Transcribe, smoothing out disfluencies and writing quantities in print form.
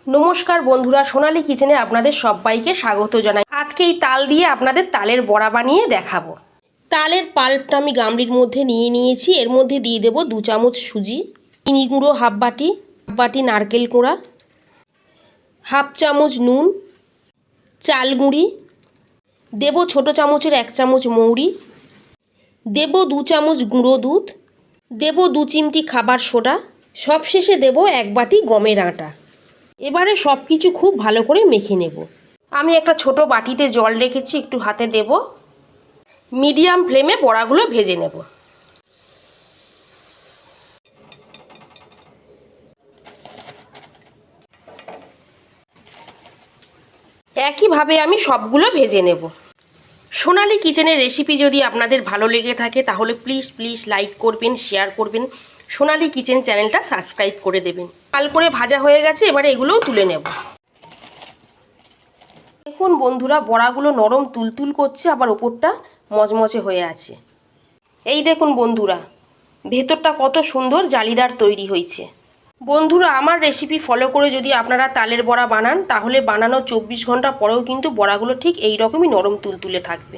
নমস্কার বন্ধুরা, সোনালী কিচেনে আপনাদের সবাইকে স্বাগত জানাই। আজকে এই তাল দিয়ে আপনাদের তালের বড়া বানিয়ে দেখাবো। তালের পাল্পটা আমি গামলির মধ্যে নিয়ে নিয়েছি। এর মধ্যে দিয়ে দেব 2 চামচ সুজি, চিনি গুঁড়ো হাফ বাটি নারকেল কোড়া, হাফ চামচ নুন, চাল গুঁড়ি দেব, ছোটো চামচের 1 চামচ মৌরি দেব, 2 চামচ গুঁড়ো দুধ দেব, 2 চিমটি খাবার সোডা, সবশেষে দেব 1 বাটি গমের আটা। এবারে সব কিছু খুব ভালো করে মেখে নেব। আমি একটা ছোট বাটিতে জল রেখেছি, একটু হাতে দেব। মিডিয়াম ফ্লেমে বড়াগুলো ভেজে নেব। একইভাবে আমি সবগুলো ভেজে নেব। সোনালী কিচেনের রেসিপি যদি আপনাদের ভালো লেগে থাকে তাহলে প্লিজ লাইক করবেন, শেয়ার করবেন, সোনালী কিচেন চ্যানেলটা সাবস্ক্রাইব করে দেবেন। লাল করে ভাজা হয়ে গেছে, এবারে এগুলোও তুলে নেব। দেখুন বন্ধুরা, বড়াগুলো নরম তুলতুল করছে, আবার ওপরটা মচমচে হয়ে আছে। এই দেখুন বন্ধুরা, ভেতরটা কত সুন্দর জালিদার তৈরি হয়েছে। বন্ধুরা, আমার রেসিপি ফলো করে যদি আপনারা তালের বড়া বানান তাহলে বানানো 24 ঘন্টা পরেও কিন্তু বড়াগুলো ঠিক এই রকমই নরম তুলতুলে থাকবে।